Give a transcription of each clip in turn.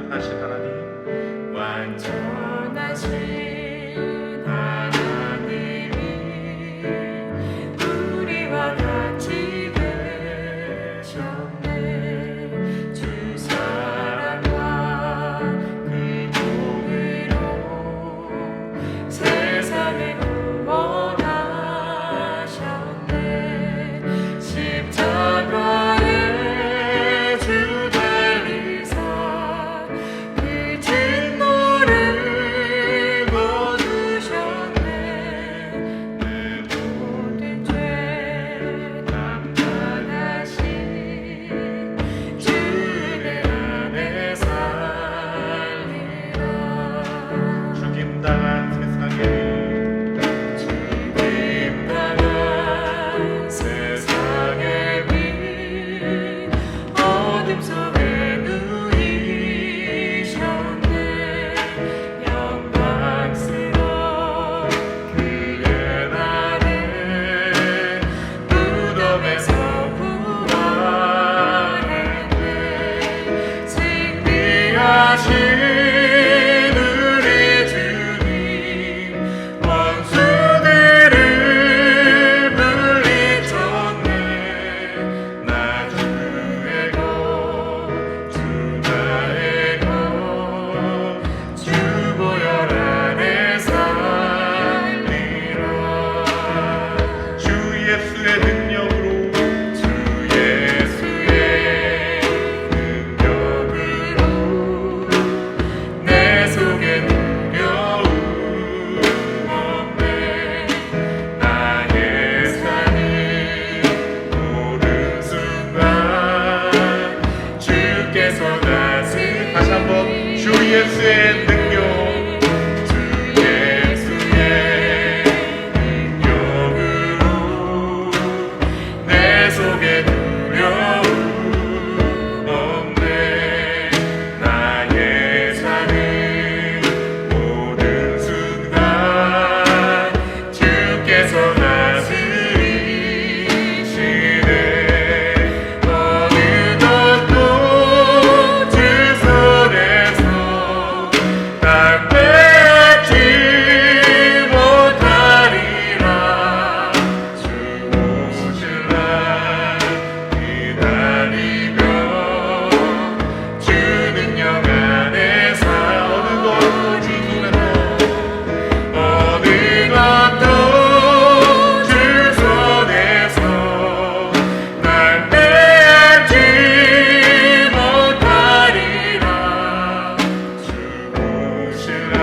완전하신 하나님, 완전하신 하나님이 우리와 같이 되셨네. 주 사랑과 그 복으로 세상을 구원하셨네. 십자가에 주 달리사 그 진노를 거두셨네. 내 모든 죄 담당하신 주 내 안에 살리라. 죽임당한 세상에 죽임당한 세상의 위 어둠 속에 누이셨네. 영광스러운 그의 날에 무덤에서 부활했네. 승리하신 우리 주님, 원수들을 물리쳤네. 나 주의 것, 주 나의 것, 주 보혈 안에 살리라. 주 예수의 능력으로 주 예수의 능력으로 내 속에 두려움 없네. 나의 삶을 모든 순간 주께서 다스리시네. 다시 한번 주 예수의 능력, 주 예수의 능력으로 내 속에 두려움 없네. 나의 삶을 모든 순간 주께서 다스리시네. 어느 것도 주 손에서 날 빼앗지 못하리라. 주 오실 날 기다리며 주 능력 안에 어느 것도 주 손에서 어느 것도 주 손에서 날 빼앗지 못하리라. 주 오실 날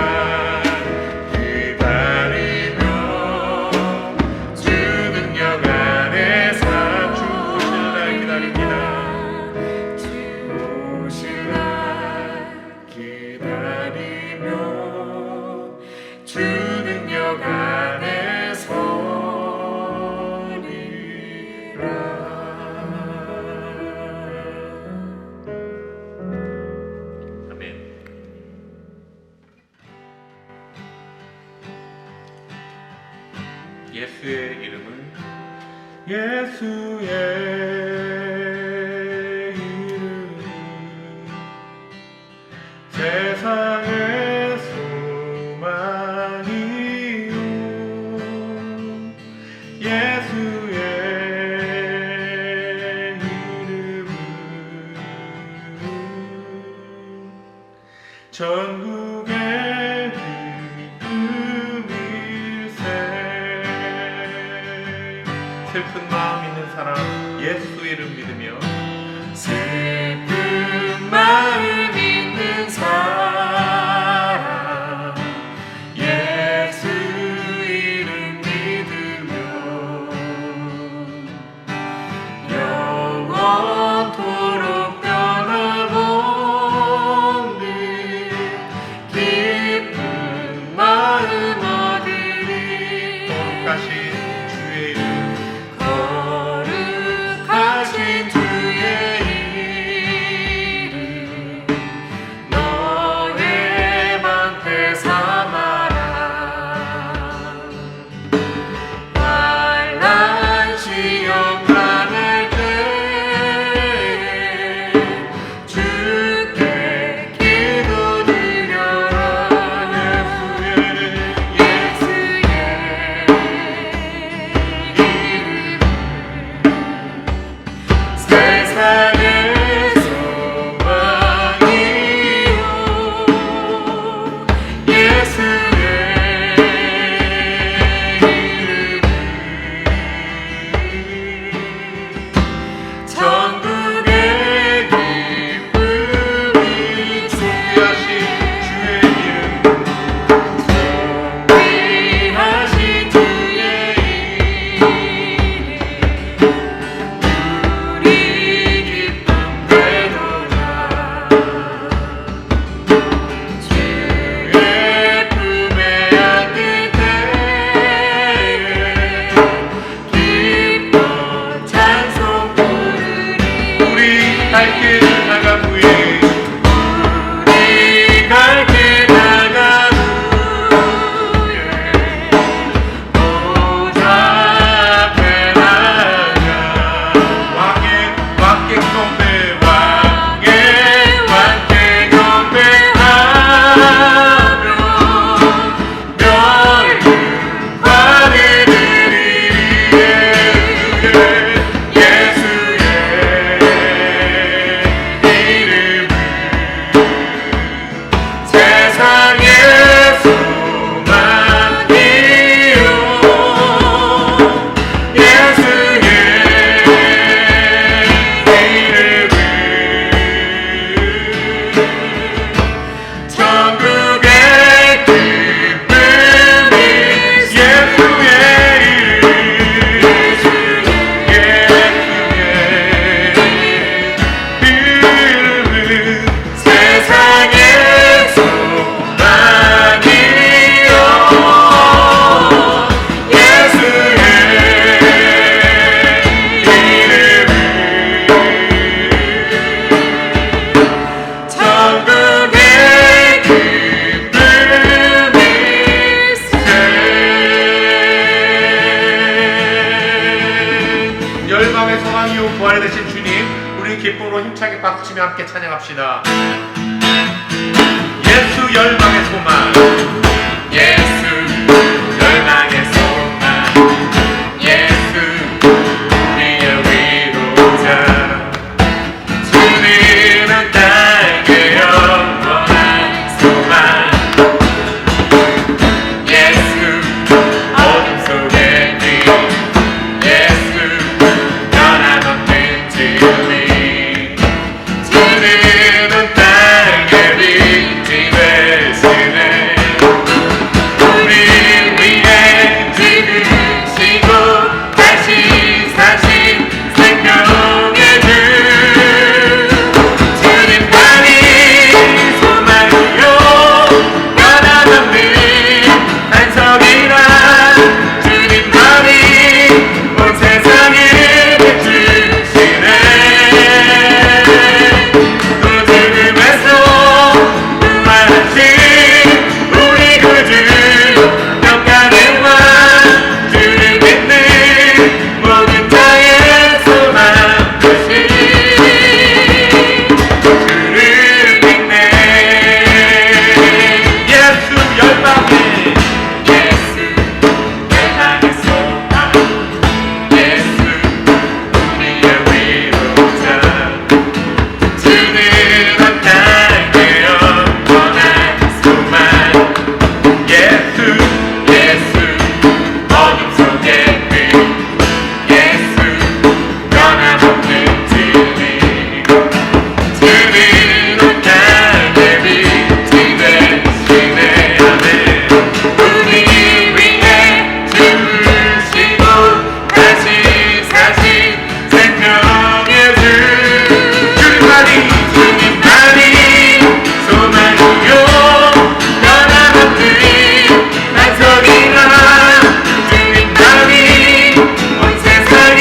기다리며 주 능력 안에 주 오실 날 기다립니다. 주 오실 날 기다리며 주 능력 안에 서리라. 아멘. 예수의 이름은 예수의 이름은 세상의 소망이요. 예수의 이름은 전국의 기쁨일세. 슬픈 마음 있는 사람 예수 이름 믿으며 슬픈 마음 있는 사람 예수 이름 믿으며 영원토록 변함없는 기쁜 마음 얻으리. 거룩하신 주의 이름 거룩한 기쁨으로 힘차게 박수치며 함께 찬양합시다. 예수 열방의 소망, 예수 열방의 소망, 예수 우리의 위로자. 주님은 나에게 영원한 소망. 예수 어둠 속의 빛, 예수 변함없는 진리. 주님은 나에게 빛이 되시네. 우리 위해 죽으시고 다시 사신 생명의 주. 주님만이 소망이요 변함없는 반석이라. 주님만이 온 세상을 비추시네. 또 죽음에서 부활하신 우리 구주 영광의 왕. 주를 믿는 모든 자의 소망 되신 주를 믿네. 예수 열방의 예수 열방의 소망, 예수 우리의 위로자. 주님은 나에게 영원한 소망. 예수 예수 어둠 속의 빛, 예수 변함없는 진리. 주님은 나에게 빛이 되시네. 아멘. 우리 위해 죽으시고 다시 사신 생명의 주. 주님만이 소망이요 변함없는 반석이라. 주님만이 온 세상을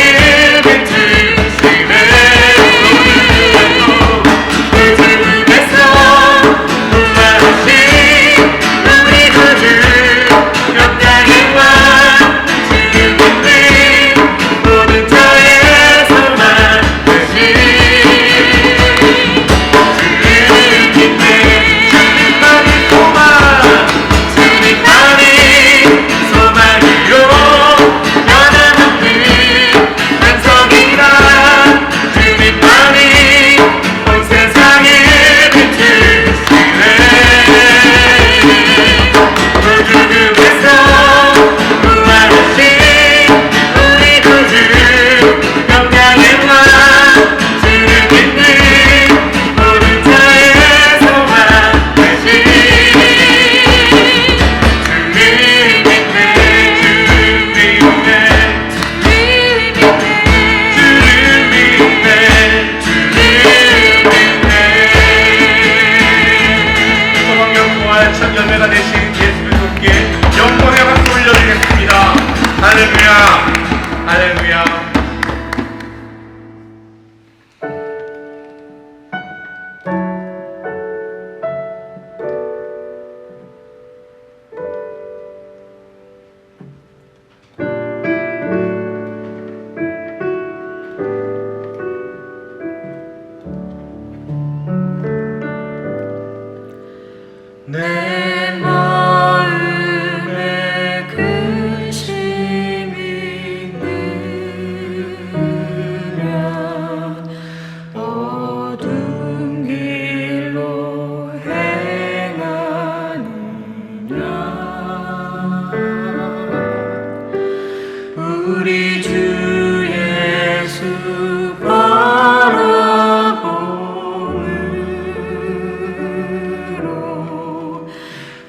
비추시네. 그 죽음에서 부활하신 우리 구주 영광의 왕. 주를 믿는 모든 자의 소망 되신 주를 믿네. 주님만이 소망, 주님만이 소망이요 변함없는 반석이라. 주님만이 온 세상을 비추시네. 그 죽음에서 부활하신 우리 구주 영광의 왕. 주를 믿는 모든 자의 소망 되신 주를 믿네. 주를 믿네. 주를 믿네. 주를 믿네. 소망역 부활 첫 열매가 되신 예수님께 영광의 박수 올려드리겠습니다. 할렐루야, 할렐루야. 내 마음에 근심이 있느냐. 어두운 길로 행하느냐. 우리 주 예수 바라봄으로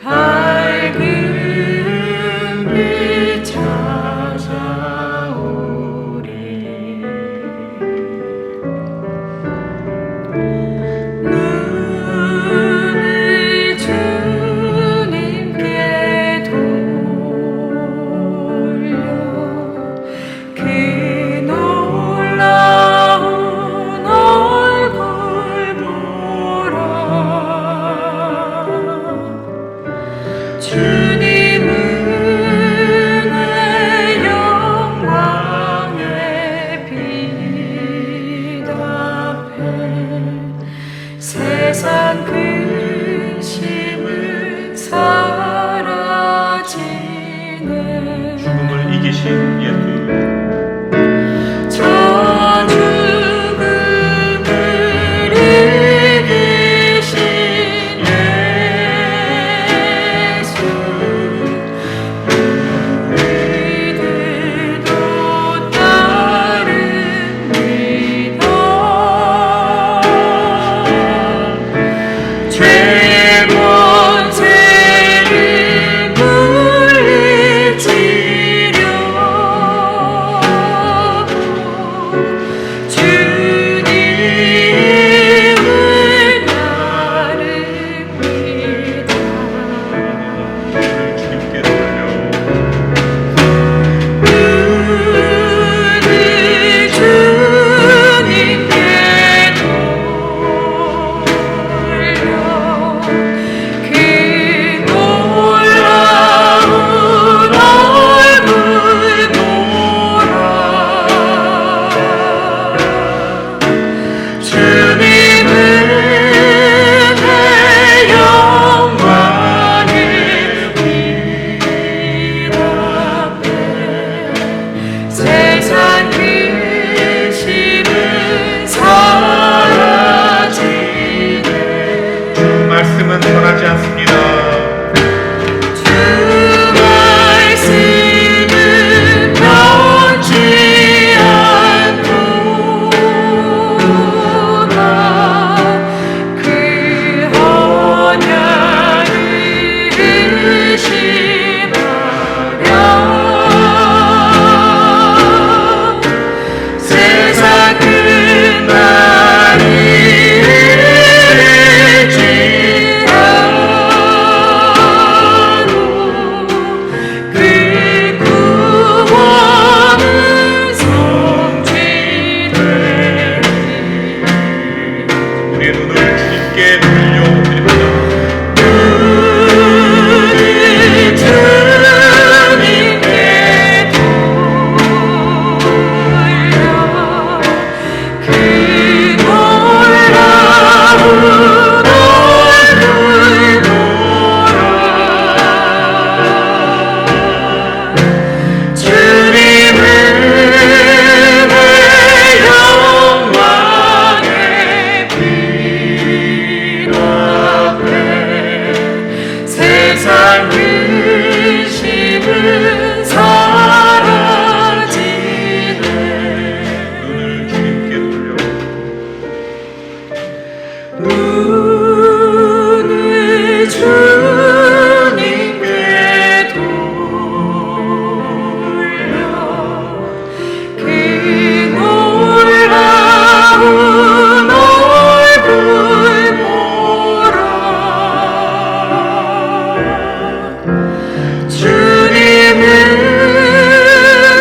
밝은 빛 찾아오리. 눈을 주님께 돌려 그 놀라운 얼굴 보라. 주님은 내 영광의 빛 앞에 죽음을 이기신 예수. 저 죽음을 이기신 예수 우리들도 따릅니다. 죄의 권세를 물리치려고 주님을 따릅니다. 주님께 돌려 눈을 주님께 돌려 그 놀라운 얼굴 보라. 주님은 내 영광의 빛 앞에 세상 근심은 사라지네. 주 말씀은 변하지 않습니다. 주 말씀은 변치 않도다. 그 언약을 의심하랴. 세상 끝날이 이르지라도 그 구원은 성취되리. 우리의 눈을 주님께 돌려드립니다. 눈을 주님께 돌려 그 놀라운 얼굴 보라. 주님은 내 영광의 빛 앞에 세상 근심은 사라지네. 눈을 주님께 돌려 눈을 주님께 돌려 그 놀라운 얼굴 보라. 주님은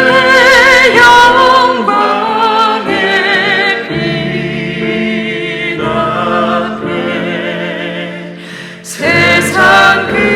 내 영광의 빛 앞에 세상 근심은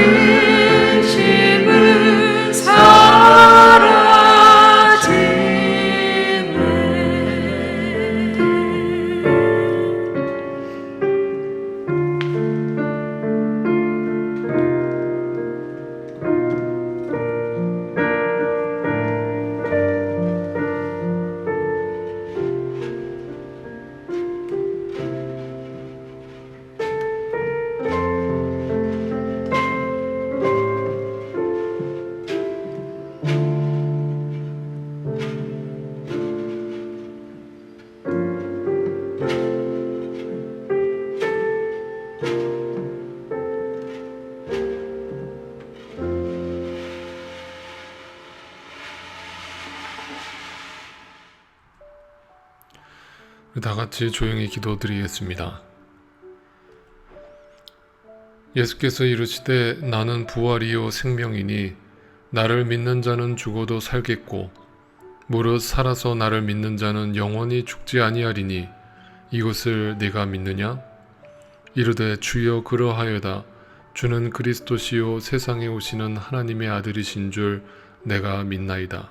다 같이 조용히 기도드리겠습니다. 예수께서 이르시되 나는 부활이요 생명이니 나를 믿는 자는 죽어도 살겠고 무릇 살아서 나를 믿는 자는 영원히 죽지 아니하리니 이것을 네가 믿느냐? 이르되 주여 그러하여다. 주는 그리스도시요 세상에 오시는 하나님의 아들이신 줄 내가 믿나이다.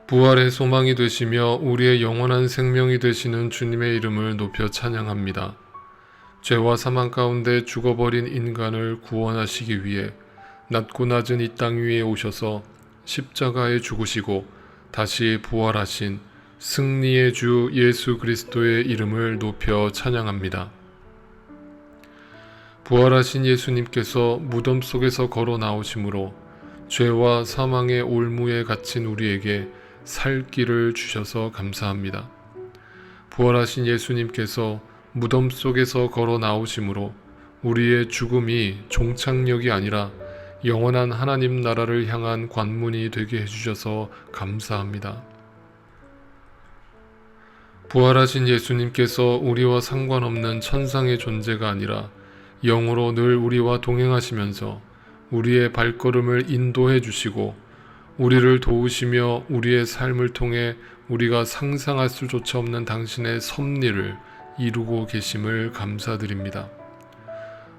부활의 소망이 되시며 우리의 영원한 생명이 되시는 주님의 이름을 높여 찬양합니다. 죄와 사망 가운데 죽어버린 인간을 구원하시기 위해 낮고 낮은 이 땅 위에 오셔서 십자가에 죽으시고 다시 부활하신 승리의 주 예수 그리스도의 이름을 높여 찬양합니다. 부활하신 예수님께서 무덤 속에서 걸어 나오심으로 죄와 사망의 올무에 갇힌 우리에게 살 길을 주셔서 감사합니다. 부활하신 예수님께서 무덤 속에서 걸어 나오심으로 우리의 죽음이 종착역이 아니라 영원한 하나님 나라를 향한 관문이 되게 해주셔서 감사합니다. 부활하신 예수님께서 우리와 상관없는 천상의 존재가 아니라 영으로 늘 우리와 동행하시면서 우리의 발걸음을 인도해 주시고 우리를 도우시며 우리의 삶을 통해 우리가 상상할 수조차 없는 당신의 섭리를 이루고 계심을 감사드립니다.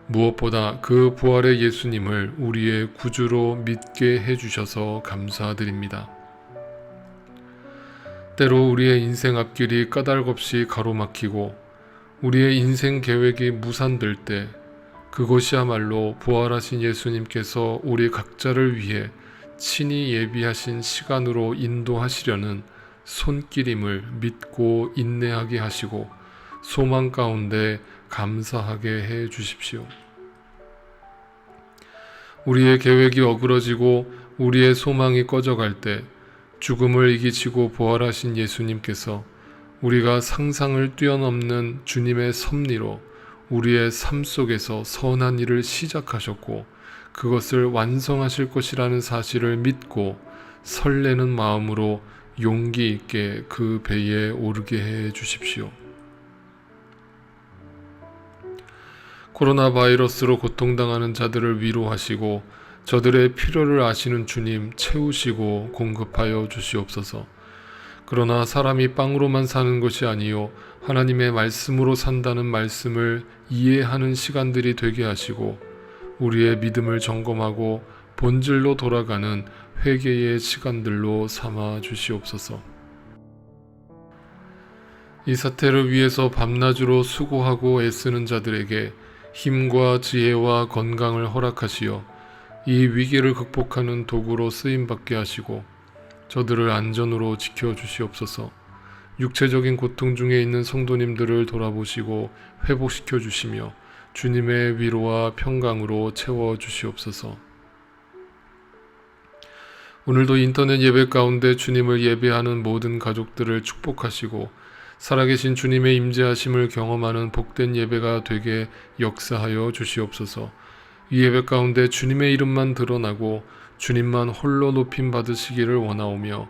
무엇보다 그 부활의 예수님을 우리의 구주로 믿게 해주셔서 감사드립니다. 때로 우리의 인생 앞길이 까닭없이 가로막히고 우리의 인생 계획이 무산될 때 그것이야말로 부활하신 예수님께서 우리 각자를 위해 친히 예비하신 시간으로 인도하시려는 손길임을 믿고 인내하게 하시고 소망 가운데 감사하게 해 주십시오. 우리의 계획이 어그러지고 우리의 소망이 꺼져갈 때 죽음을 이기시고 부활하신 예수님께서 우리가 상상을 뛰어넘는 주님의 섭리로 우리의 삶 속에서 선한 일을 시작하셨고 그것을 완성하실 것이라는 사실을 믿고 설레는 마음으로 용기 있게 그 배에 오르게 해 주십시오. 코로나 바이러스로 고통당하는 자들을 위로하시고 저들의 필요를 아시는 주님 채우시고 공급하여 주시옵소서. 그러나 사람이 빵으로만 사는 것이 아니요 하나님의 말씀으로 산다는 말씀을 이해하는 시간들이 되게 하시고 우리의 믿음을 점검하고 본질로 돌아가는 회개의 시간들로 삼아 주시옵소서. 이 사태를 위해서 밤낮으로 수고하고 애쓰는 자들에게 힘과 지혜와 건강을 허락하시어 이 위기를 극복하는 도구로 쓰임받게 하시고 저들을 안전으로 지켜주시옵소서. 육체적인 고통 중에 있는 성도님들을 돌아보시고 회복시켜 주시며 주님의 위로와 평강으로 채워주시옵소서. 오늘도 인터넷 예배 가운데 주님을 예배하는 모든 가족들을 축복하시고 살아계신 주님의 임재하심을 경험하는 복된 예배가 되게 역사하여 주시옵소서. 이 예배 가운데 주님의 이름만 드러나고 주님만 홀로 높임 받으시기를 원하오며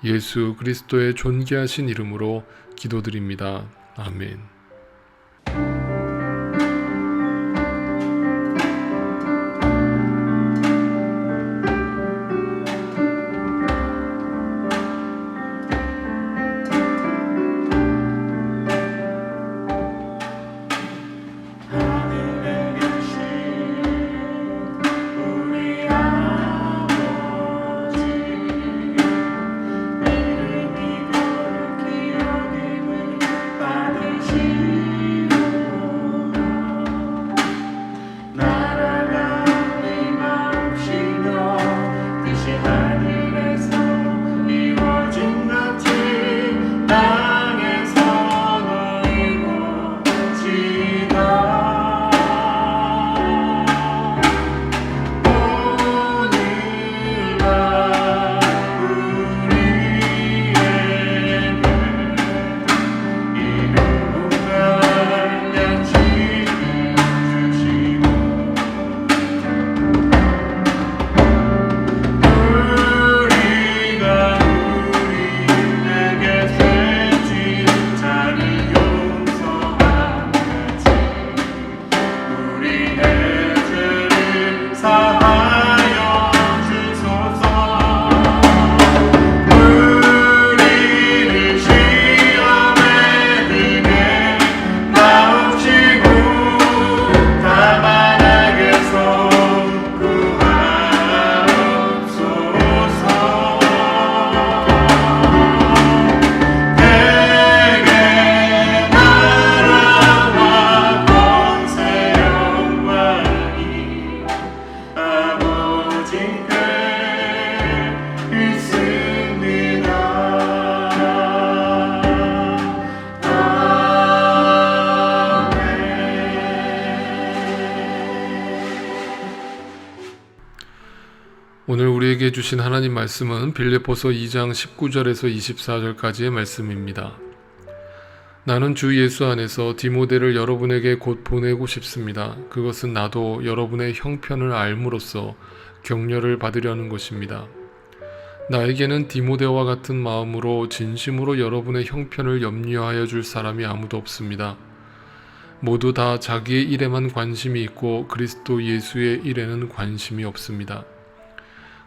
예수 그리스도의 존귀하신 이름으로 기도드립니다. 아멘. 오늘 우리에게 주신 하나님 말씀은 빌립보서 2장 19절에서 24절까지의 말씀입니다. 나는 주 예수 안에서 디모데를 여러분에게 곧 보내고 싶습니다. 그것은 나도 여러분의 형편을 알므로써 격려를 받으려는 것입니다. 나에게는 디모데와 같은 마음으로 진심으로 여러분의 형편을 염려하여 줄 사람이 아무도 없습니다. 모두 다 자기의 일에만 관심이 있고 그리스도 예수의 일에는 관심이 없습니다.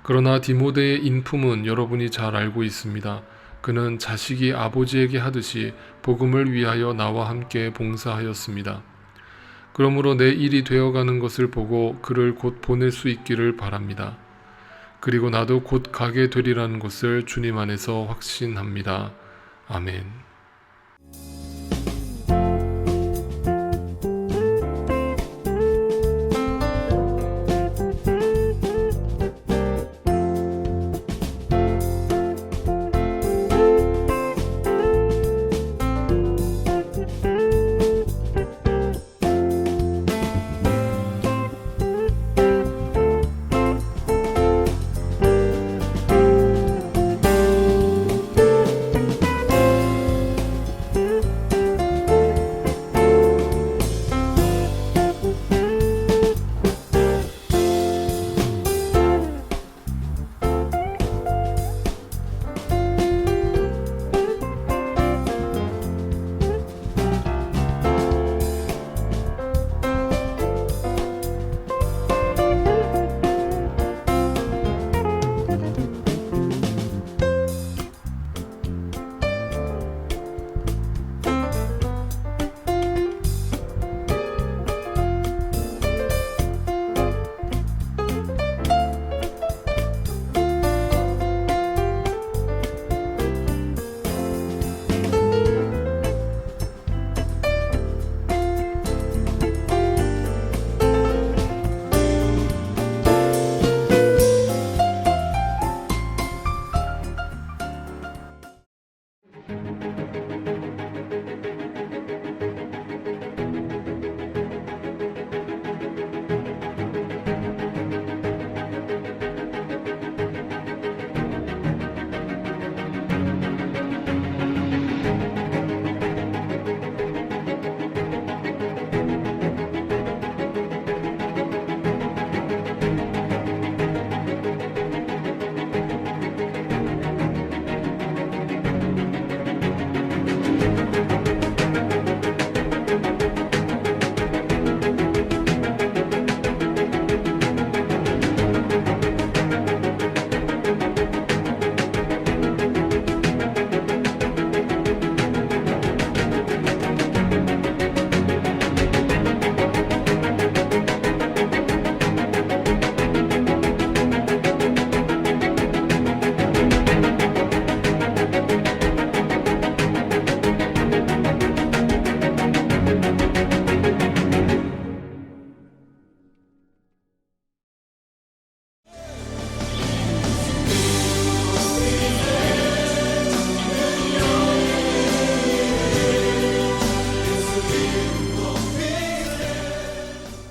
그러나 디모데의 인품은 여러분이 잘 알고 있습니다. 그는 자식이 아버지에게 하듯이 복음을 위하여 나와 함께 봉사하였습니다. 그러므로 내 일이 되어가는 것을 보고 그를 곧 보낼 수 있기를 바랍니다. 그리고 나도 곧 가게 되리라는 것을 주님 안에서 확신합니다. 아멘.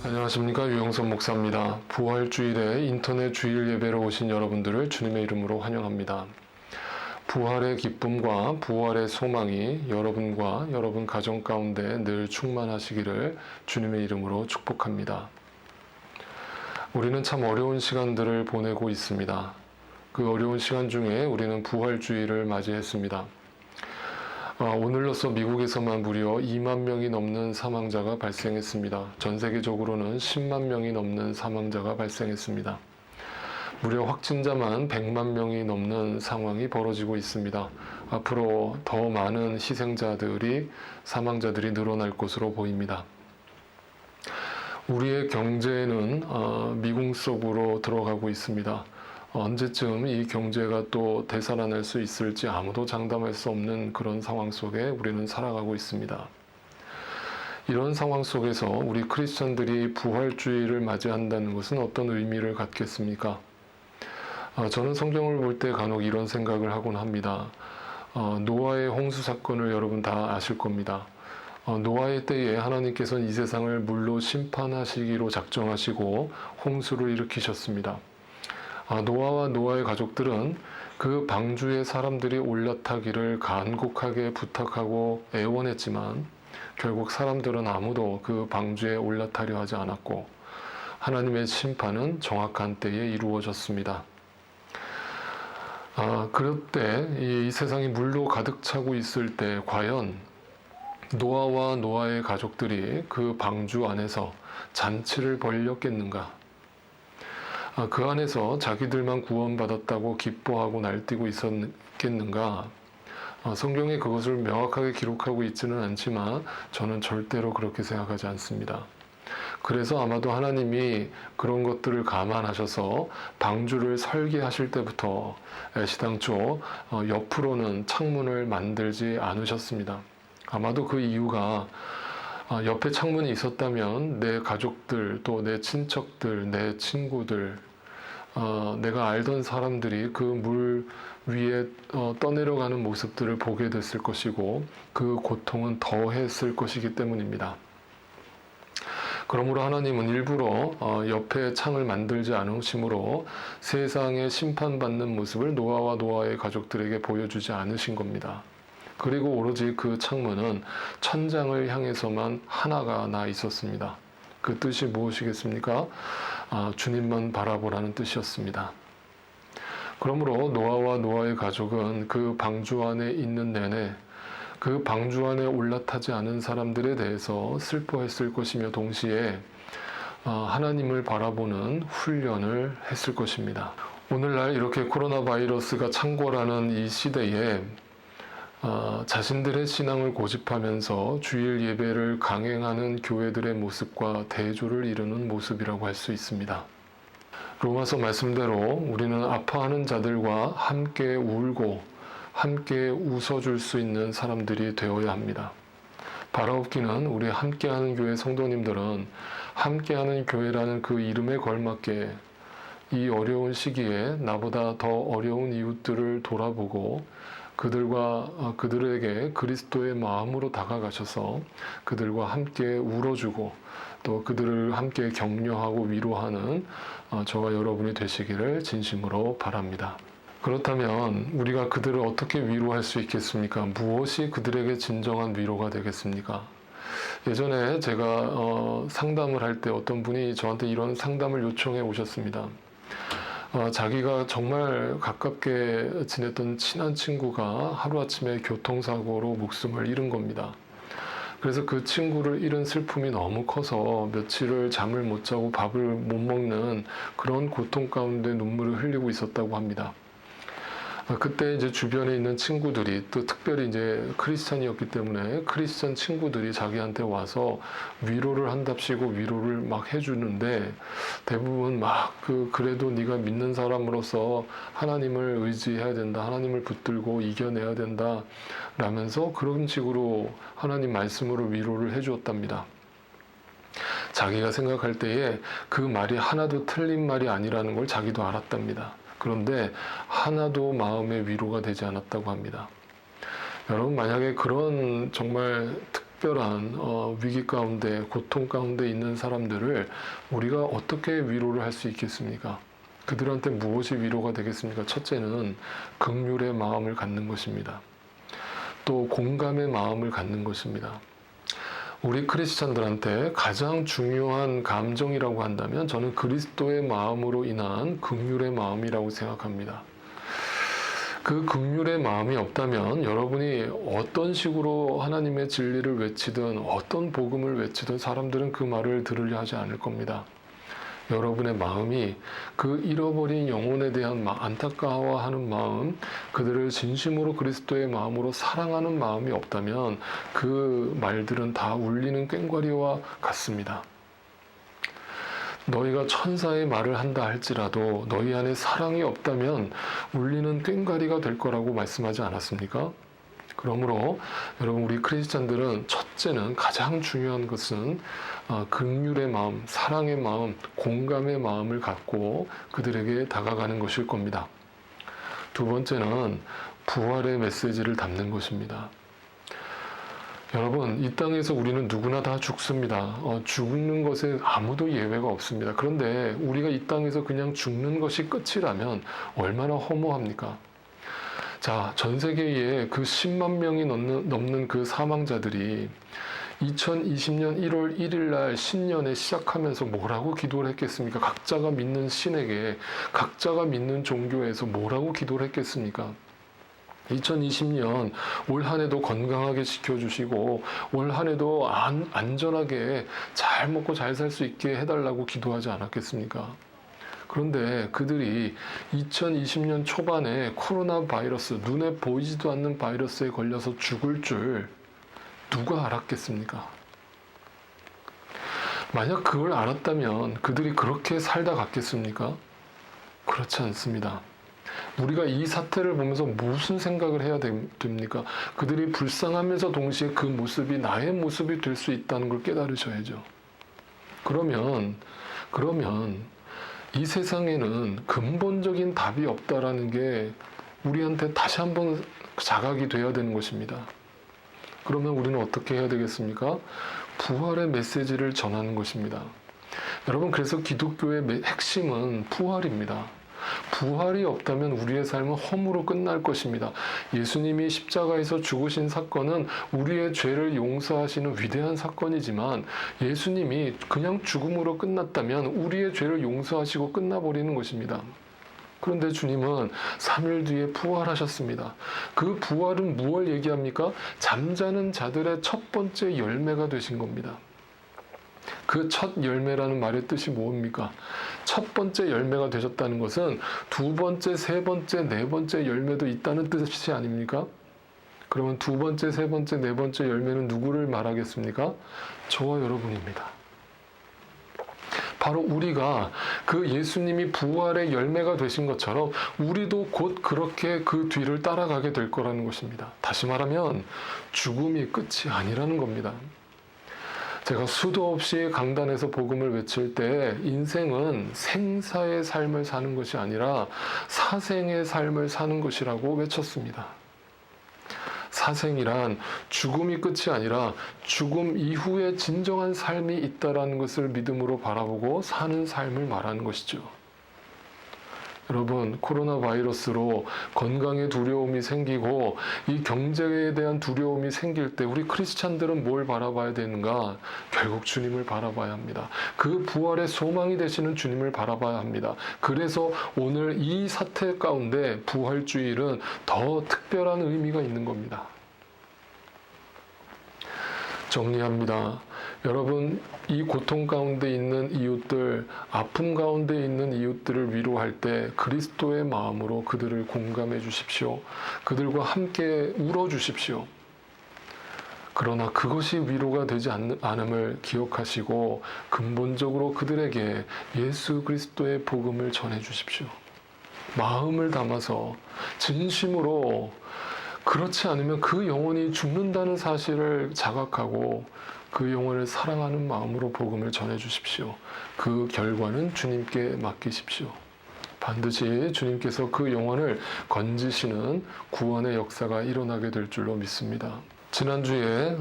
안녕하십니까, 유영선 목사입니다. 부활주일에 인터넷 주일 예배로 오신 여러분들을 주님의 이름으로 환영합니다. 부활의 기쁨과 부활의 소망이 여러분과 여러분 가정 가운데 늘 충만하시기를 주님의 이름으로 축복합니다. 우리는 참 어려운 시간들을 보내고 있습니다. 그 어려운 시간 중에 우리는 부활주일을 맞이했습니다. 오늘로써 미국에서만 무려 2만 명이 넘는 사망자가 발생했습니다. 전 세계적으로는 10만 명이 넘는 사망자가 발생했습니다. 무려 확진자만 100만 명이 넘는 상황이 벌어지고 있습니다. 앞으로 더 많은 희생자들이, 사망자들이 늘어날 것으로 보입니다. 우리의 경제는 미궁 속으로 들어가고 있습니다. 언제쯤 이 경제가 또 되살아날 수 있을지 아무도 장담할 수 없는 그런 상황 속에 우리는 살아가고 있습니다. 이런 상황 속에서 우리 크리스천들이 부활주의를 맞이한다는 것은 어떤 의미를 갖겠습니까? 저는 성경을 볼 때 간혹 이런 생각을 하곤 합니다. 노아의 홍수 사건을 여러분 다 아실 겁니다. 노아의 때에 하나님께서는 이 세상을 물로 심판하시기로 작정하시고 홍수를 일으키셨습니다. 노아와 노아의 가족들은 그 방주에 사람들이 올라타기를 간곡하게 부탁하고 애원했지만 결국 사람들은 아무도 그 방주에 올라타려 하지 않았고 하나님의 심판은 정확한 때에 이루어졌습니다. 그럴 때 이 세상이 물로 가득 차고 있을 때 과연 노아와 노아의 가족들이 그 방주 안에서 잔치를 벌였겠는가? 그 안에서 자기들만 구원받았다고 기뻐하고 날뛰고 있었겠는가? 성경에 그것을 명확하게 기록하고 있지는 않지만 저는 절대로 그렇게 생각하지 않습니다. 그래서 아마도 하나님이 그런 것들을 감안하셔서 방주를 설계하실 때부터 애시당초 옆으로는 창문을 만들지 않으셨습니다. 아마도 그 이유가 옆에 창문이 있었다면 내 가족들, 또 내 친척들, 내 친구들, 내가 알던 사람들이 그 물 위에 떠내려가는 모습들을 보게 됐을 것이고 그 고통은 더했을 것이기 때문입니다. 그러므로 하나님은 일부러 옆에 창을 만들지 않으심으로 세상에 심판받는 모습을 노아와 노아의 가족들에게 보여주지 않으신 겁니다. 그리고 오로지 그 창문은 천장을 향해서만 하나가 나 있었습니다. 그 뜻이 무엇이겠습니까? 주님만 바라보라는 뜻이었습니다. 그러므로 노아와 노아의 가족은 그 방주 안에 있는 내내 그 방주 안에 올라타지 않은 사람들에 대해서 슬퍼했을 것이며 동시에 하나님을 바라보는 훈련을 했을 것입니다. 오늘날 이렇게 코로나 바이러스가 창궐하는 이 시대에 자신들의 신앙을 고집하면서 주일 예배를 강행하는 교회들의 모습과 대조를 이루는 모습이라고 할 수 있습니다. 로마서 말씀대로 우리는 아파하는 자들과 함께 울고 함께 웃어줄 수 있는 사람들이 되어야 합니다. 바라옵기는 우리 함께하는 교회 성도님들은 함께하는 교회라는 그 이름에 걸맞게 이 어려운 시기에 나보다 더 어려운 이웃들을 돌아보고 그들에게 그리스도의 마음으로 다가가셔서 그들과 함께 울어주고 또 그들을 함께 격려하고 위로하는 저와 여러분이 되시기를 진심으로 바랍니다. 그렇다면 우리가 그들을 어떻게 위로할 수 있겠습니까? 무엇이 그들에게 진정한 위로가 되겠습니까? 예전에 제가 상담을 할 때 어떤 분이 저한테 이런 상담을 요청해 오셨습니다. 자기가 정말 가깝게 지냈던 친한 친구가 하루아침에 교통사고로 목숨을 잃은 겁니다. 그래서 그 친구를 잃은 슬픔이 너무 커서 며칠을 잠을 못 자고 밥을 못 먹는 그런 고통 가운데 눈물을 흘리고 있었다고 합니다. 그때 이제 주변에 있는 친구들이 또 특별히 이제 크리스찬이었기 때문에 크리스찬 친구들이 자기한테 와서 위로를 한답시고 위로를 막 해주는데 대부분 그래도 네가 믿는 사람으로서 하나님을 의지해야 된다. 하나님을 붙들고 이겨내야 된다. 라면서 그런 식으로 하나님 말씀으로 위로를 해주었답니다. 자기가 생각할 때에 그 말이 하나도 틀린 말이 아니라는 걸 자기도 알았답니다. 그런데 하나도 마음의 위로가 되지 않았다고 합니다. 여러분 만약에 그런 정말 특별한 위기 가운데 고통 가운데 있는 사람들을 우리가 어떻게 위로를 할 수 있겠습니까? 그들한테 무엇이 위로가 되겠습니까? 첫째는 긍휼의 마음을 갖는 것입니다. 또 공감의 마음을 갖는 것입니다. 우리 크리스찬들한테 가장 중요한 감정이라고 한다면 저는 그리스도의 마음으로 인한 긍휼의 마음이라고 생각합니다. 그 긍휼의 마음이 없다면 여러분이 어떤 식으로 하나님의 진리를 외치든 어떤 복음을 외치든 사람들은 그 말을 들으려 하지 않을 겁니다. 여러분의 마음이 그 잃어버린 영혼에 대한 안타까워하는 마음, 그들을 진심으로 그리스도의 마음으로 사랑하는 마음이 없다면 그 말들은 다 울리는 꽹과리와 같습니다. 너희가 천사의 말을 한다 할지라도 너희 안에 사랑이 없다면 울리는 꽹과리가 될 거라고 말씀하지 않았습니까? 그러므로 여러분 우리 크리스찬들은 첫째는 가장 중요한 것은 긍휼의 마음, 사랑의 마음, 공감의 마음을 갖고 그들에게 다가가는 것일 겁니다. 두 번째는 부활의 메시지를 담는 것입니다. 여러분, 이 땅에서 우리는 누구나 다 죽습니다. 죽는 것에 아무도 예외가 없습니다. 그런데 우리가 이 땅에서 그냥 죽는 것이 끝이라면 얼마나 허무합니까? 자, 전 세계에 그 10만 명이 넘는 그 사망자들이 2020년 1월 1일 날 신년에 시작하면서 뭐라고 기도를 했겠습니까? 각자가 믿는 신에게, 각자가 믿는 종교에서 뭐라고 기도를 했겠습니까? 2020년 올 한 해도 건강하게 지켜주시고 올 한 해도 안전하게 잘 먹고 잘 살 수 있게 해달라고 기도하지 않았겠습니까? 그런데 그들이 2020년 초반에 코로나 바이러스, 눈에 보이지도 않는 바이러스에 걸려서 죽을 줄 누가 알았겠습니까? 만약 그걸 알았다면 그들이 그렇게 살다 갔겠습니까? 그렇지 않습니다. 우리가 이 사태를 보면서 무슨 생각을 해야 됩니까? 그들이 불쌍하면서 동시에 그 모습이 나의 모습이 될 수 있다는 걸 깨달으셔야죠. 그러면 이 세상에는 근본적인 답이 없다라는 게 우리한테 다시 한번 자각이 돼야 되는 것입니다. 그러면 우리는 어떻게 해야 되겠습니까? 부활의 메시지를 전하는 것입니다. 여러분, 그래서 기독교의 핵심은 부활입니다. 부활이 없다면 우리의 삶은 허무로 끝날 것입니다. 예수님이 십자가에서 죽으신 사건은 우리의 죄를 용서하시는 위대한 사건이지만 예수님이 그냥 죽음으로 끝났다면 우리의 죄를 용서하시고 끝나버리는 것입니다. 그런데 주님은 3일 뒤에 부활하셨습니다. 그 부활은 무엇을 얘기합니까? 잠자는 자들의 첫 번째 열매가 되신 겁니다. 그 첫 열매라는 말의 뜻이 뭡니까? 첫 번째 열매가 되셨다는 것은 두 번째, 세 번째, 네 번째 열매도 있다는 뜻이 아닙니까? 그러면 두 번째, 세 번째, 네 번째 열매는 누구를 말하겠습니까? 저와 여러분입니다. 바로 우리가 그 예수님이 부활의 열매가 되신 것처럼 우리도 곧 그렇게 그 뒤를 따라가게 될 거라는 것입니다. 다시 말하면 죽음이 끝이 아니라는 겁니다. 제가 수도 없이 강단에서 복음을 외칠 때 인생은 생사의 삶을 사는 것이 아니라 사생의 삶을 사는 것이라고 외쳤습니다. 사생이란 죽음이 끝이 아니라 죽음 이후에 진정한 삶이 있다라는 것을 믿음으로 바라보고 사는 삶을 말하는 것이죠. 여러분, 코로나 바이러스로 건강에 두려움이 생기고 이 경제에 대한 두려움이 생길 때 우리 크리스찬들은 뭘 바라봐야 되는가? 결국 주님을 바라봐야 합니다. 그 부활의 소망이 되시는 주님을 바라봐야 합니다. 그래서 오늘 이 사태 가운데 부활주일은 더 특별한 의미가 있는 겁니다. 정리합니다. 여러분, 이 고통 가운데 있는 이웃들, 아픔 가운데 있는 이웃들을 위로할 때 그리스도의 마음으로 그들을 공감해 주십시오. 그들과 함께 울어 주십시오. 그러나 그것이 위로가 되지 않음을 기억하시고 근본적으로 그들에게 예수 그리스도의 복음을 전해 주십시오. 마음을 담아서 진심으로, 그렇지 않으면 그 영혼이 죽는다는 사실을 자각하고 그 영혼을 사랑하는 마음으로 복음을 전해 주십시오. 그 결과는 주님께 맡기십시오. 반드시 주님께서 그 영혼을 건지시는 구원의 역사가 일어나게 될 줄로 믿습니다. 지난주에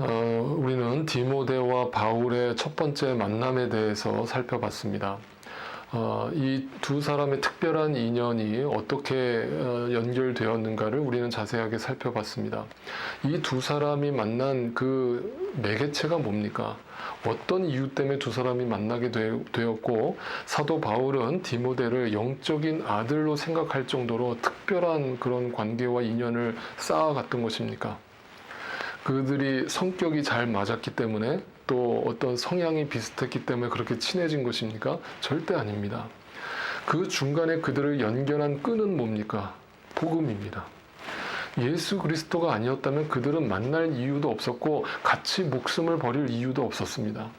우리는 디모데와 바울의 첫 번째 만남에 대해서 살펴봤습니다. 이 두 사람의 특별한 인연이 어떻게 연결되었는가를 우리는 자세하게 살펴봤습니다. 이 두 사람이 만난 그 매개체가 뭡니까? 어떤 이유 때문에 두 사람이 만나게 되었고 사도 바울은 디모데를 영적인 아들로 생각할 정도로 특별한 그런 관계와 인연을 쌓아갔던 것입니까? 그들이 성격이 잘 맞았기 때문에, 또 어떤 성향이 비슷했기 때문에 그렇게 친해진 것입니까? 절대 아닙니다. 그 중간에 그들을 연결한 끈은 뭡니까? 복음입니다. 예수 그리스도가 아니었다면 그들은 만날 이유도 없었고 같이 목숨을 버릴 이유도 없었습니다.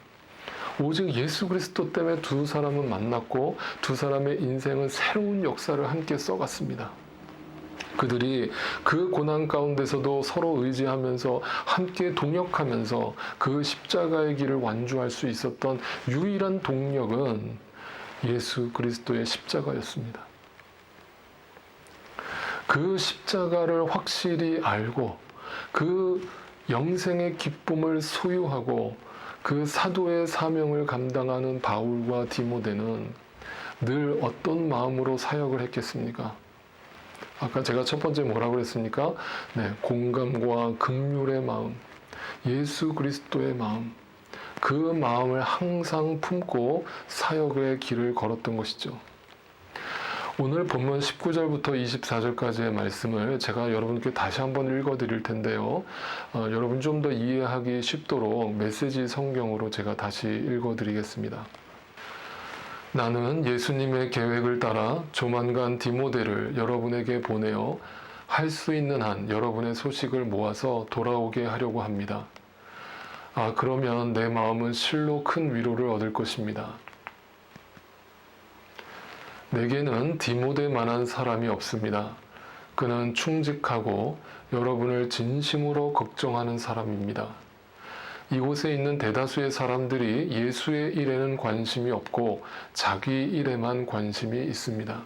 오직 예수 그리스도 때문에 두 사람은 만났고 두 사람의 인생은 새로운 역사를 함께 써갔습니다. 그들이 그 고난 가운데서도 서로 의지하면서 함께 동역하면서 그 십자가의 길을 완주할 수 있었던 유일한 동력은 예수 그리스도의 십자가였습니다. 그 십자가를 확실히 알고 그 영생의 기쁨을 소유하고 그 사도의 사명을 감당하는 바울과 디모데는 늘 어떤 마음으로 사역을 했겠습니까? 아까 제가 첫 번째 뭐라고 그랬습니까? 네, 공감과 긍휼의 마음, 예수 그리스도의 마음, 그 마음을 항상 품고 사역의 길을 걸었던 것이죠. 오늘 본문 19절부터 24절까지의 말씀을 제가 여러분께 다시 한번 읽어드릴 텐데요. 여러분 좀 더 이해하기 쉽도록 메시지 성경으로 제가 다시 읽어드리겠습니다. 나는 예수님의 계획을 따라 조만간 디모데를 여러분에게 보내어 할 수 있는 한 여러분의 소식을 모아서 돌아오게 하려고 합니다. 그러면 내 마음은 실로 큰 위로를 얻을 것입니다. 내게는 디모데만한 사람이 없습니다. 그는 충직하고 여러분을 진심으로 걱정하는 사람입니다. 이곳에 있는 대다수의 사람들이 예수의 일에는 관심이 없고 자기 일에만 관심이 있습니다.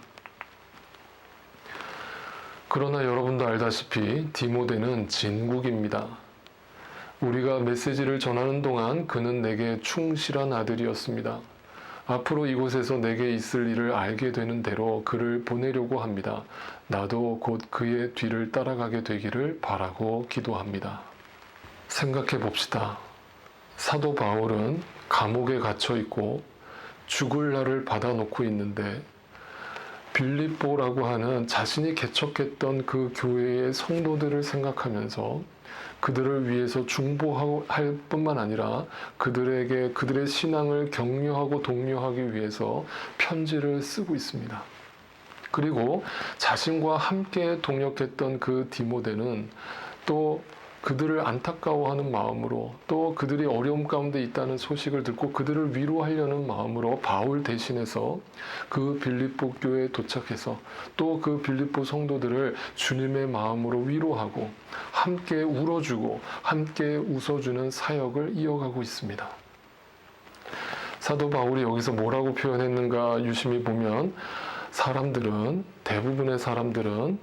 그러나 여러분도 알다시피 디모데는 진국입니다. 우리가 메시지를 전하는 동안 그는 내게 충실한 아들이었습니다. 앞으로 이곳에서 내게 있을 일을 알게 되는 대로 그를 보내려고 합니다. 나도 곧 그의 뒤를 따라가게 되기를 바라고 기도합니다. 생각해 봅시다. 사도 바울은 감옥에 갇혀 있고 죽을 날을 받아놓고 있는데 빌립보라고 하는 자신이 개척했던 그 교회의 성도들을 생각하면서 그들을 위해서 중보할 뿐만 아니라 그들에게 그들의 신앙을 격려하고 독려하기 위해서 편지를 쓰고 있습니다. 그리고 자신과 함께 동역했던 그 디모데는 또 그들을 안타까워하는 마음으로 또 그들이 어려움 가운데 있다는 소식을 듣고 그들을 위로하려는 마음으로 바울 대신해서 그 빌립보 교회에 도착해서 또 그 빌립보 성도들을 주님의 마음으로 위로하고 함께 울어주고 함께 웃어주는 사역을 이어가고 있습니다. 사도 바울이 여기서 뭐라고 표현했는가 유심히 보면 대부분의 사람들은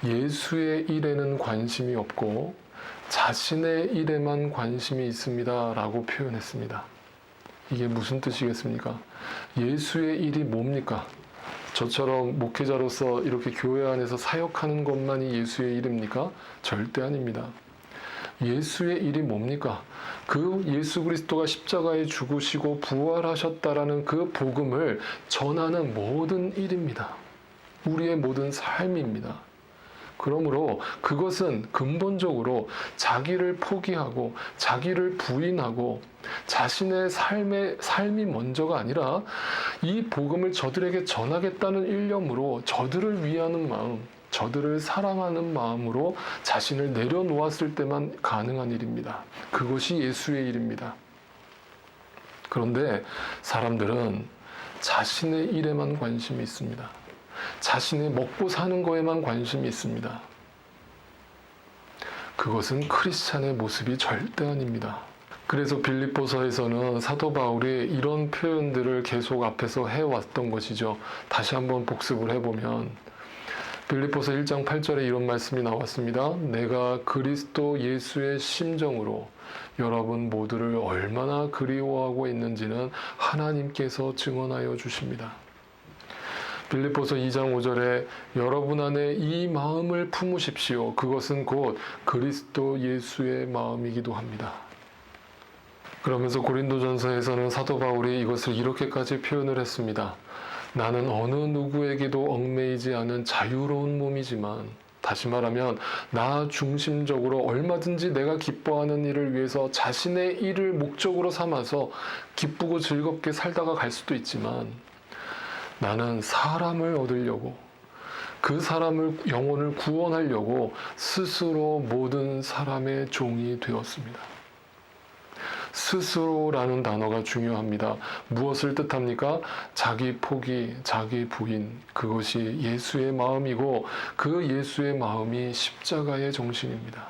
예수의 일에는 관심이 없고 자신의 일에만 관심이 있습니다 라고 표현했습니다. 이게 무슨 뜻이겠습니까? 예수의 일이 뭡니까? 저처럼 목회자로서 이렇게 교회 안에서 사역하는 것만이 예수의 일입니까? 절대 아닙니다. 예수의 일이 뭡니까? 그 예수 그리스도가 십자가에 죽으시고 부활하셨다라는 그 복음을 전하는 모든 일입니다. 우리의 모든 삶입니다. 그러므로 그것은 근본적으로 자기를 포기하고 자기를 부인하고 자신의 삶이 먼저가 아니라 이 복음을 저들에게 전하겠다는 일념으로 저들을 위하는 마음, 저들을 사랑하는 마음으로 자신을 내려놓았을 때만 가능한 일입니다. 그것이 예수의 일입니다. 그런데 사람들은 자신의 일에만 관심이 있습니다. 자신의 먹고 사는 거에만 관심이 있습니다. 그것은 크리스찬의 모습이 절대 아닙니다. 그래서 빌립보서에서는 사도 바울이 이런 표현들을 계속 앞에서 해왔던 것이죠. 다시 한번 복습을 해보면 빌립보서 1장 8절에 이런 말씀이 나왔습니다. 내가 그리스도 예수의 심정으로 여러분 모두를 얼마나 그리워하고 있는지는 하나님께서 증언하여 주십니다. 빌립보서 2장 5절에 여러분 안에 이 마음을 품으십시오. 그것은 곧 그리스도 예수의 마음이기도 합니다. 그러면서 고린도전서에서는 사도 바울이 이것을 이렇게까지 표현을 했습니다. 나는 어느 누구에게도 얽매이지 않은 자유로운 몸이지만 다시 말하면 나 중심적으로 얼마든지 내가 기뻐하는 일을 위해서 자신의 일을 목적으로 삼아서 기쁘고 즐겁게 살다가 갈 수도 있지만 나는 사람을 얻으려고 그 사람을 영혼을 구원하려고 스스로 모든 사람의 종이 되었습니다. 스스로라는 단어가 중요합니다. 무엇을 뜻합니까? 자기 포기, 자기 부인, 그것이 예수의 마음이고 그 예수의 마음이 십자가의 정신입니다.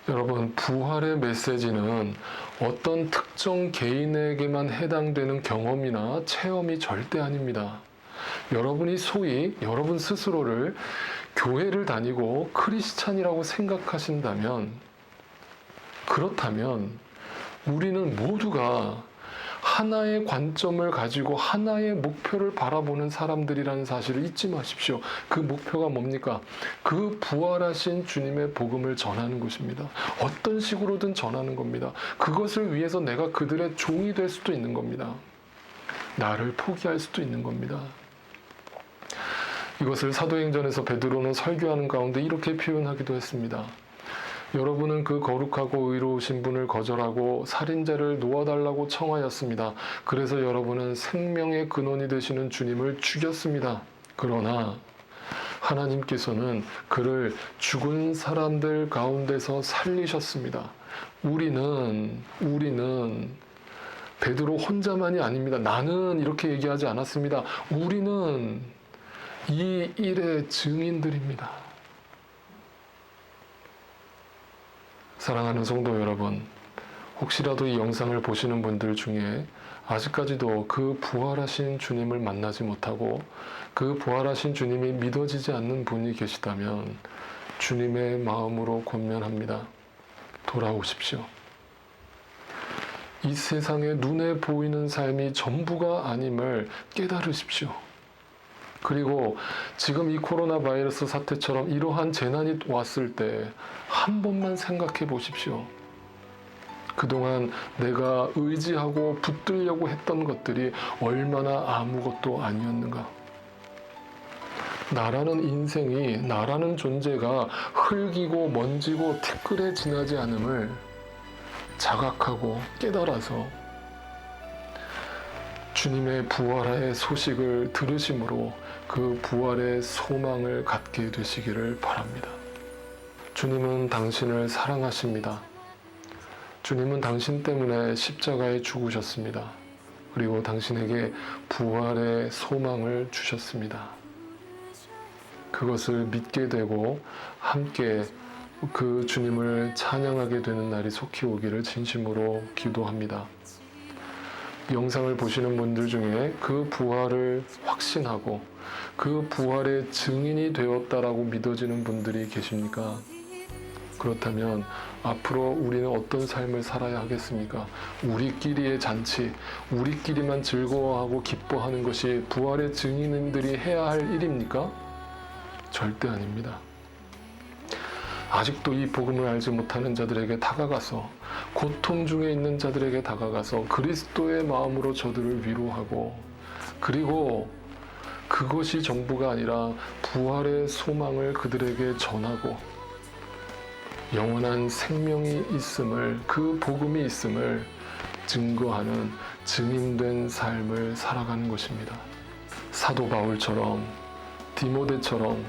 여러분, 부활의 메시지는 어떤 특정 개인에게만 해당되는 경험이나 체험이 절대 아닙니다. 여러분이 소위 여러분 스스로를 교회를 다니고 크리스찬이라고 생각하신다면, 그렇다면 우리는 모두가 하나의 관점을 가지고 하나의 목표를 바라보는 사람들이라는 사실을 잊지 마십시오. 그 목표가 뭡니까? 그 부활하신 주님의 복음을 전하는 것입니다. 어떤 식으로든 전하는 겁니다. 그것을 위해서 내가 그들의 종이 될 수도 있는 겁니다. 나를 포기할 수도 있는 겁니다. 이것을 사도행전에서 베드로는 설교하는 가운데 이렇게 표현하기도 했습니다. 여러분은 그 거룩하고 의로우신 분을 거절하고 살인자를 놓아달라고 청하였습니다. 그래서 여러분은 생명의 근원이 되시는 주님을 죽였습니다. 그러나 하나님께서는 그를 죽은 사람들 가운데서 살리셨습니다. 우리는 베드로 혼자만이 아닙니다. 나는 이렇게 얘기하지 않았습니다. 우리는 이 일의 증인들입니다. 사랑하는 성도 여러분, 혹시라도 이 영상을 보시는 분들 중에 아직까지도 그 부활하신 주님을 만나지 못하고 그 부활하신 주님이 믿어지지 않는 분이 계시다면 주님의 마음으로 권면합니다. 돌아오십시오. 이 세상에 눈에 보이는 삶이 전부가 아님을 깨달으십시오. 그리고 지금 이 코로나 바이러스 사태처럼 이러한 재난이 왔을 때 한 번만 생각해 보십시오. 그동안 내가 의지하고 붙들려고 했던 것들이 얼마나 아무것도 아니었는가. 나라는 인생이, 나라는 존재가 흙이고 먼지고 티끌에 지나지 않음을 자각하고 깨달아서 주님의 부활의 소식을 들으심으로 그 부활의 소망을 갖게 되시기를 바랍니다. 주님은 당신을 사랑하십니다. 주님은 당신 때문에 십자가에 죽으셨습니다. 그리고 당신에게 부활의 소망을 주셨습니다. 그것을 믿게 되고 함께 그 주님을 찬양하게 되는 날이 속히 오기를 진심으로 기도합니다. 영상을 보시는 분들 중에 그 부활을 확신하고 그 부활의 증인이 되었다라고 믿어지는 분들이 계십니까? 그렇다면 앞으로 우리는 어떤 삶을 살아야 하겠습니까? 우리끼리의 잔치, 우리끼리만 즐거워하고 기뻐하는 것이 부활의 증인들이 해야 할 일입니까? 절대 아닙니다. 아직도 이 복음을 알지 못하는 자들에게 다가가서, 고통 중에 있는 자들에게 다가가서 그리스도의 마음으로 저들을 위로하고, 그리고 그것이 전부가 아니라 부활의 소망을 그들에게 전하고 영원한 생명이 있음을, 그 복음이 있음을 증거하는 증인된 삶을 살아가는 것입니다. 사도 바울처럼, 디모데처럼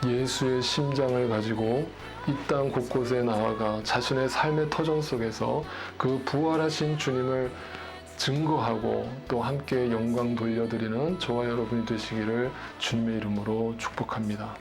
예수의 심장을 가지고 이 땅 곳곳에 나아가 자신의 삶의 터전 속에서 그 부활하신 주님을 증거하고 또 함께 영광 돌려드리는 저와 여러분이 되시기를 주님의 이름으로 축복합니다.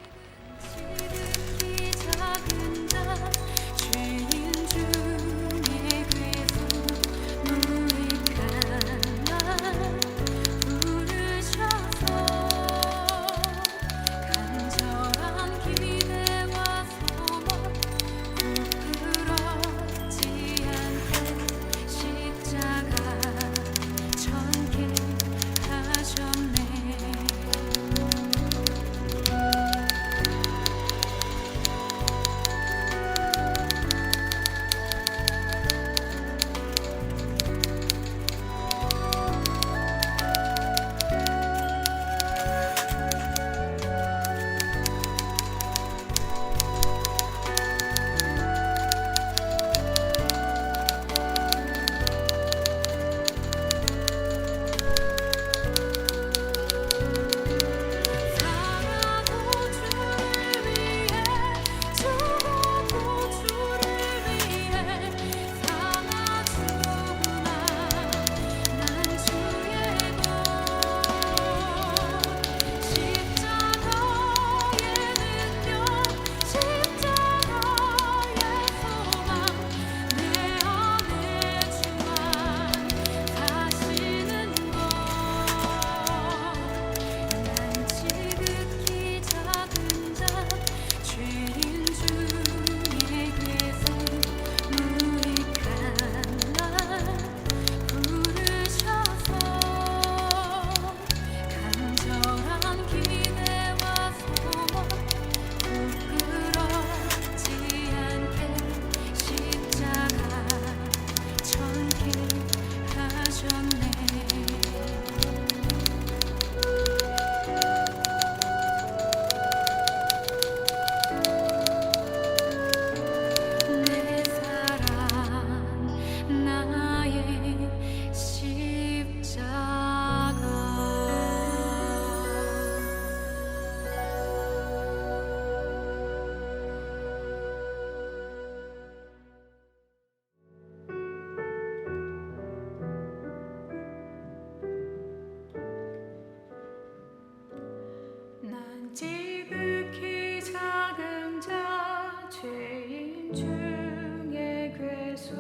지극히 작은 자 죄인 중에 괴수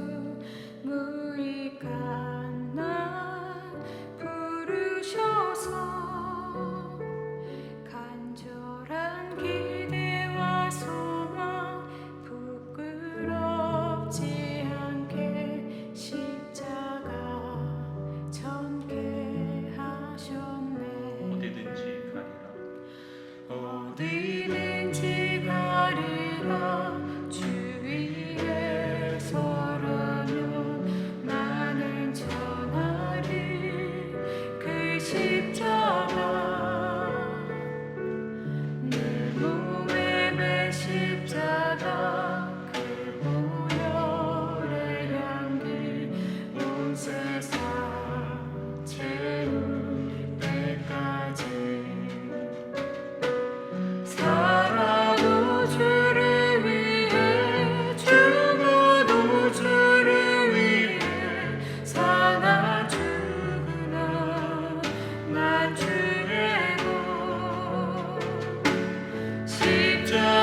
무익한 날 부르셔서 간절한 기대와 소망 부끄럽지 않게 십자가 전개 하셨네. 어디든지 가리라 주 위에 서라면 나는 전하리 그 십자가 내 몸에 매 십자가 그 보혈의 향기 온 세상 채울 때까지 살아도 주를 위해 죽어도 주를 위해 사나 죽으나 난 주의 것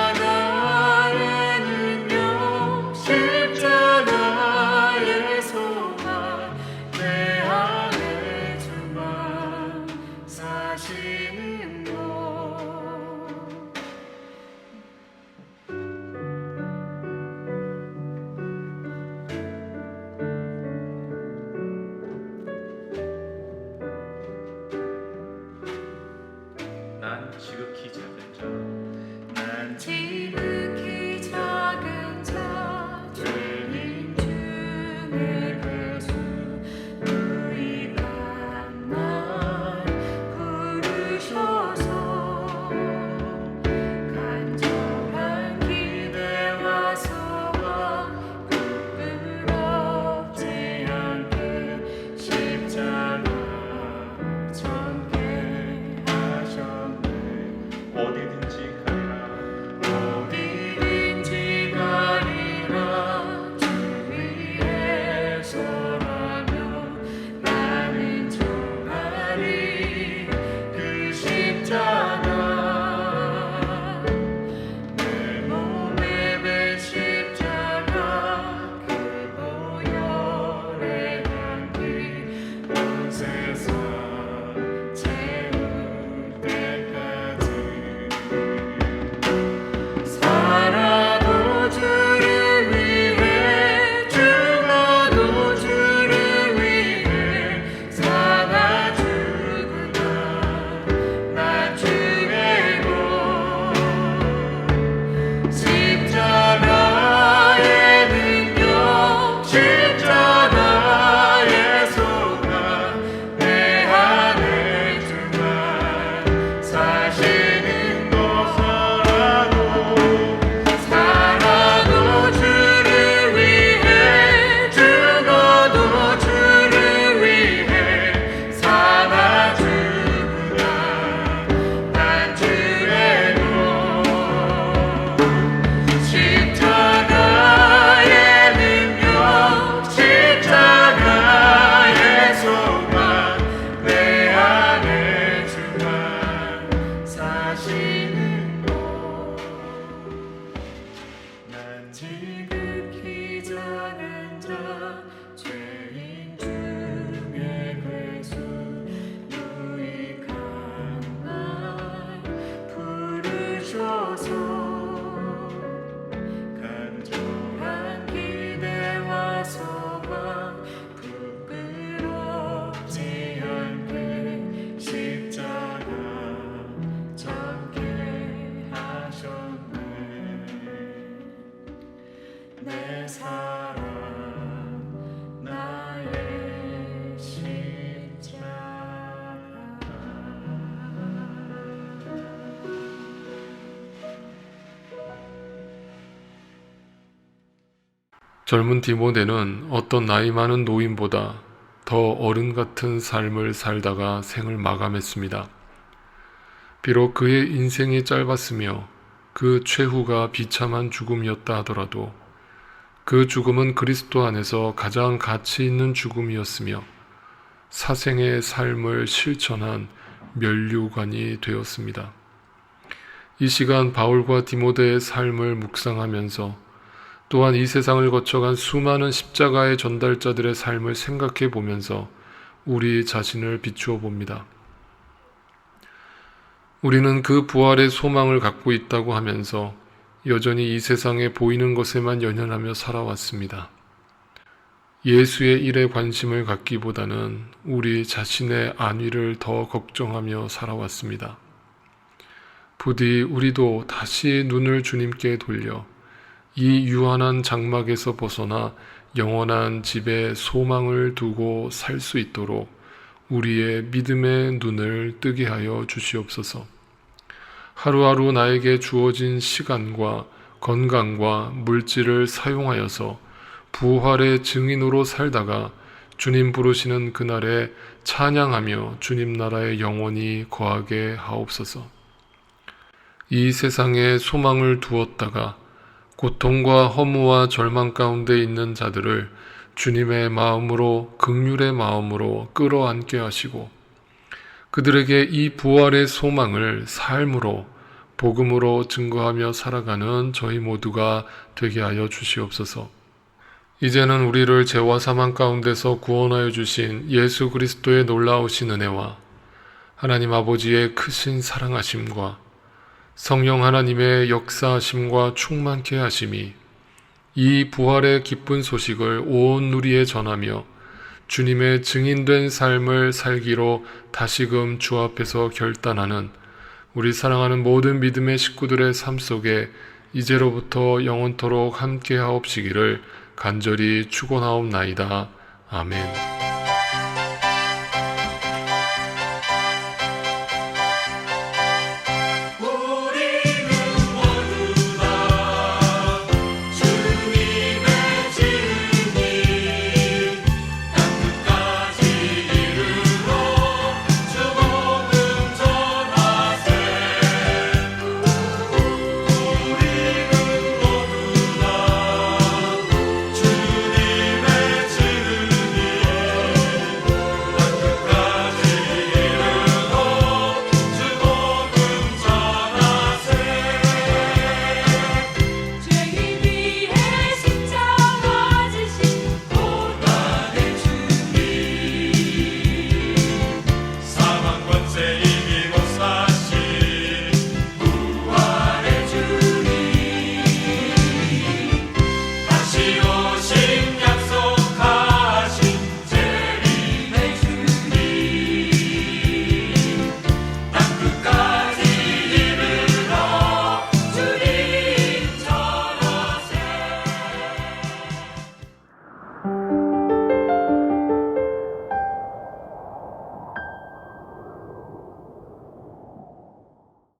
십자가의 능력 십자가의 소망 내 안에 주만 사시는 것 난 지극히 작은 자 난 지극히 작은 자 죄인 중에 괴수 무익한 날 부르셔서 간절한 기대와 소망 부끄럽지 않게 십자가 전개 하셨네. 어디든지 가리라 어디든지 가리라 주 위에 서라면 나는 전하리 그 십자가 내 몸에 매 십자가 그 보혈의 향기 온 세상 채울 때까지 살아도 주를 위해 죽어도 주를 위해 사나 죽으나 난 주의 것 십자가의 능력 십자가의 소망 내 안에 주만 사시는 살아도 주를 위해 죽어도 주를 위해 사나 죽으나 난 주의 것 십자가의 능력 십자가의 소망 내 안에 주만 사시는 것 난 지극히 작은 자 죄인 중에 괴수 무익한 날 부르셔서 간절한 기대와 소망 부끄럽지 않게 십자가 전개 하셨네. 내 사랑 나의 십자가 젊은 디모데는 어떤 나이 많은 노인보다 더 어른 같은 삶을 살다가 생을 마감했습니다. 비록 그의 인생이 짧았으며 그 최후가 비참한 죽음이었다 하더라도 그 죽음은 그리스도 안에서 가장 가치 있는 죽음이었으며 사생의 삶을 실천한 면류관이 되었습니다. 이 시간 바울과 디모데의 삶을 묵상하면서 또한 이 세상을 거쳐간 수많은 십자가의 전달자들의 삶을 생각해 보면서 우리 자신을 비추어 봅니다. 우리는 그 부활의 소망을 갖고 있다고 하면서 여전히 이 세상에 보이는 것에만 연연하며 살아왔습니다. 예수의 일에 관심을 갖기보다는 우리 자신의 안위를 더 걱정하며 살아왔습니다. 부디 우리도 다시 눈을 주님께 돌려 이 유한한 장막에서 벗어나 영원한 집에 소망을 두고 살 수 있도록 우리의 믿음의 눈을 뜨게 하여 주시옵소서. 하루하루 나에게 주어진 시간과 건강과 물질을 사용하여서 부활의 증인으로 살다가 주님 부르시는 그날에 찬양하며 주님 나라에 영원히 거하게 하옵소서. 이 세상에 소망을 두었다가 고통과 허무와 절망 가운데 있는 자들을 주님의 마음으로, 긍휼의 마음으로 끌어안게 하시고 그들에게 이 부활의 소망을 삶으로, 복음으로 증거하며 살아가는 저희 모두가 되게 하여 주시옵소서. 이제는 우리를 죄와 사망 가운데서 구원하여 주신 예수 그리스도의 놀라우신 은혜와 하나님 아버지의 크신 사랑하심과 성령 하나님의 역사하심과 충만케 하심이 이 부활의 기쁜 소식을 온 누리에 전하며 주님의 증인된 삶을 살기로 다시금 주 앞에서 결단하는 우리 사랑하는 모든 믿음의 식구들의 삶 속에 이제로부터 영원토록 함께 하옵시기를 간절히 축원하옵나이다. 아멘.